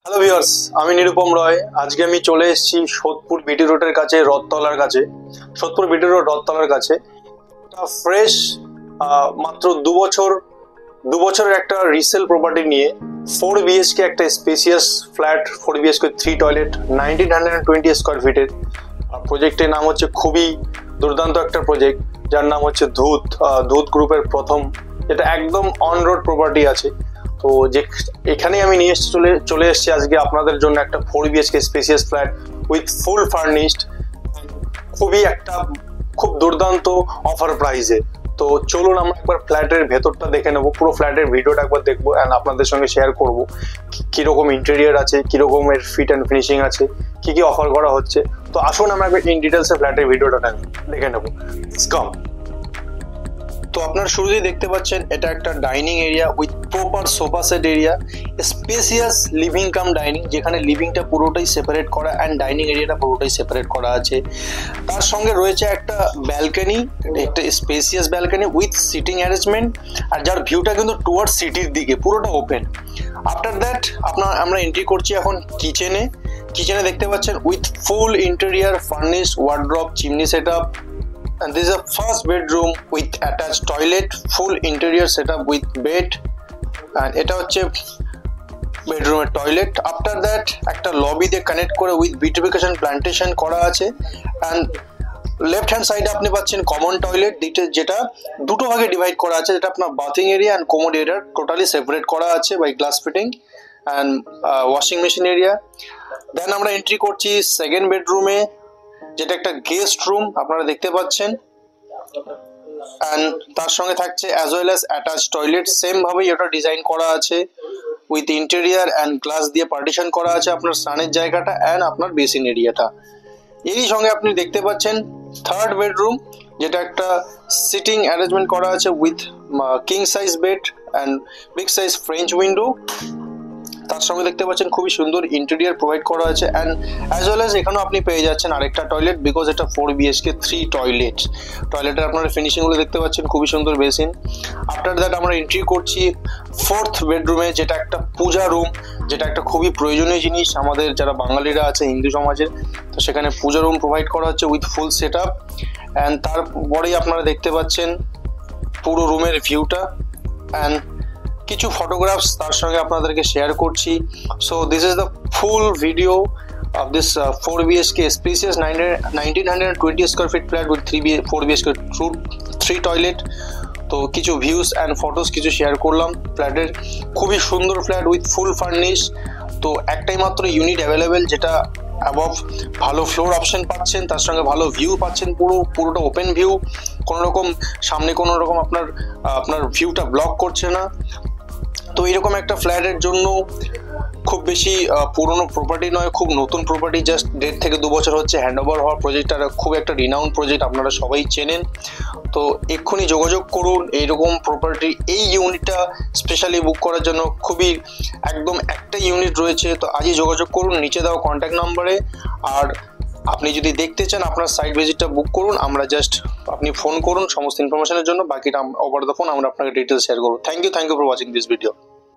Hello viewers, আমি নিরুপম রয়। আজকে আমি চলে এসেছি সোদপুর বিটি রোডের কাছে, রথতলার কাছে। সোদপুর বিটি রোড রথতলার কাছে একটা ফ্রেশ মাত্র দু বছরের একটা রিসেল প্রপার্টি নিয়ে 4 BHK একটা spacious flat, 4 BHK 3 toilet, 1920 square ফিটের। প্রজেক্টের নাম হচ্ছে, খুবই দুর্দান্ত একটা প্রজেক্ট, যার নাম হচ্ছে ধূত গ্রুপের প্রথম, যেটা একদম অন রোড প্রপার্টি আছে। তো যে এখানে আমি নিয়ে এসে চলে এসেছি আজকে আপনাদের জন্য একটা 4 BHK spacious flat with full furnished, খুব দুর্দান্ত অফার প্রাইসে। তো চলুন আমরা একবার ফ্ল্যাটের ভেতরটা দেখে নেবো, পুরো ফ্ল্যাটের ভিডিওটা একবার দেখবো অ্যান্ড আপনাদের সঙ্গে শেয়ার করবো কিরকম ইন্টেরিয়ার আছে, কিরকমের ফিট অ্যান্ড ফিনিশিং আছে, কি কি অফার করা হচ্ছে। তো আসুন আমরা একবার ইন ডিটেলসে ফ্ল্যাটের ভিডিওটা দেখে নেবো। কম তো আপনারা শুরুতেই দেখতে পাচ্ছেন, এটা একটা dining area with proper sofa set area, spacious living cum dining, যেখানে লিভিংটা পুরোটাই সেপারেট করা অ্যান্ড ডাইনিং এরিয়াটা পুরোটাই সেপারেট করা আছে। তার সঙ্গে রয়েছে একটা ব্যালকনি, একটা spacious balcony with sitting arrangement, আর যার ভিউটা কিন্তু টুয়ার্ডস সিটির দিকে, পুরোটা ওপেন। আফটার দ্যাট আমরা এন্ট্রি করছি এখন কিচেনে দেখতে পাচ্ছেন with full interior furnished wardrobe, chimney setup, and this is a first bedroom with attached toilet, full interior setup with bed, and এটা হচ্ছে বেডরুমের টয়লেট। আফটার দ্যাট একটা লবি দিয়ে কানেক্ট করে উইথ বিউটিফিকেশন প্ল্যান্টেশন করা আছে, অ্যান্ড লেফট হ্যান্ড সাইডে আপনি পাচ্ছেন কমন টয়লেট, যেটা দুটো ভাগে ডিভাইড করা আছে, যেটা আপনার bathing area and commode area totally separate করা আছে by glass fitting and washing machine area. Then আমরা এন্ট্রি করছি সেকেন্ড বেডরুমে, যেটা একটা গেস্ট রুম আপনারা দেখতে পাচ্ছেন, অ্যান্ড তার সঙ্গে থাকছে as well as attach toilet. Same ভাবেই এটা ডিজাইন করা আছে উইথ ইন্টেরিয়ার অ্যান্ড গ্লাস দিয়ে পার্টিশন করা আছে আপনার স্নানের জায়গাটা অ্যান্ড আপনার বেসিন এরিয়াটা। এরই সঙ্গে আপনি দেখতে পাচ্ছেন থার্ড বেডরুম, যেটা একটা সিটিং অ্যারেঞ্জমেন্ট করা আছে with king size bed and big size French window. তার সঙ্গে দেখতে পাচ্ছেন খুবই সুন্দর ইন্টেরিয়ার প্রোভাইড করা আছে, অ্যান্ড অ্যাজ ওয়েল অ্যাজ এখানেও আপনি পেয়ে যাচ্ছেন আরেকটা টয়লেট, বিকজ এটা 4 BHK 3 টয়লেটের আপনারা ফিনিশিংগুলো দেখতে পাচ্ছেন, খুবই সুন্দর বেসিন। আফটার দ্যাট আমরা এন্ট্রি করছি ফোর্থ বেডরুমে, যেটা একটা পূজা রুম, যেটা একটা খুবই প্রয়োজনীয় জিনিস আমাদের যারা বাঙালিরা আছে হিন্দু সমাজের। তো সেখানে পূজা রুম প্রোভাইড করা হচ্ছে with full set up, and তারপরেই আপনারা দেখতে পাচ্ছেন পুরো রুমের ভিউটা অ্যান্ড কিছু ফটোগ্রাফস তার সঙ্গে আপনাদেরকে শেয়ার করছি। So this is the full video of this 4 BHK spacious 1920 square feet flat with 4 BHK 3 toilet. তো কিছু ভিউস অ্যান্ড ফটোস কিছু শেয়ার করলাম ফ্ল্যাটের। খুবই সুন্দর ফ্ল্যাট উইথ ফুল ফার্নিশ। তো একটাই মাত্র ইউনিট অ্যাভেলেবেল, যেটা অ্যাবভ ভালো ফ্লোর অপশন পাচ্ছেন, তার সঙ্গে ভালো ভিউ পাচ্ছেন, পুরোটা ওপেন ভিউ, সামনে কোনো রকম আপনার ভিউটা ব্লক করছে না। তো এরকম একটা ফ্ল্যাটের জন্য খুব বেশি পুরনো প্রপার্টি নয়, খুব নতুন প্রপার্টি, জাস্ট 1.5 থেকে 2 বছর হচ্ছে হ্যান্ড ওভার হওয়ার প্রজেক্টটা, খুব একটা রিনাউন্ড প্রজেক্ট, আপনারা সবাই চেনেন। তো এক্ষুনি যোগাযোগ করুন এইরকম প্রপার্টি, এই ইউনিটটা স্পেশালি বুক করার জন্য খুবই একদম একটা ইউনিট রয়েছে। তো আজই যোগাযোগ করুন নিচে দেওয়া কন্ট্যাক্ট নাম্বারে। আর আপনি যদি দেখতে চান আপনার সাইট ভিজিটটা বুক করুন, আপনি ফোন করুন সমস্ত ইনফরমেশনের জন্য, বাকিটা ওভার দ্য ফোন আমরা আপনাকে ডিটেলস শেয়ার করবো। Thank you for watching this video.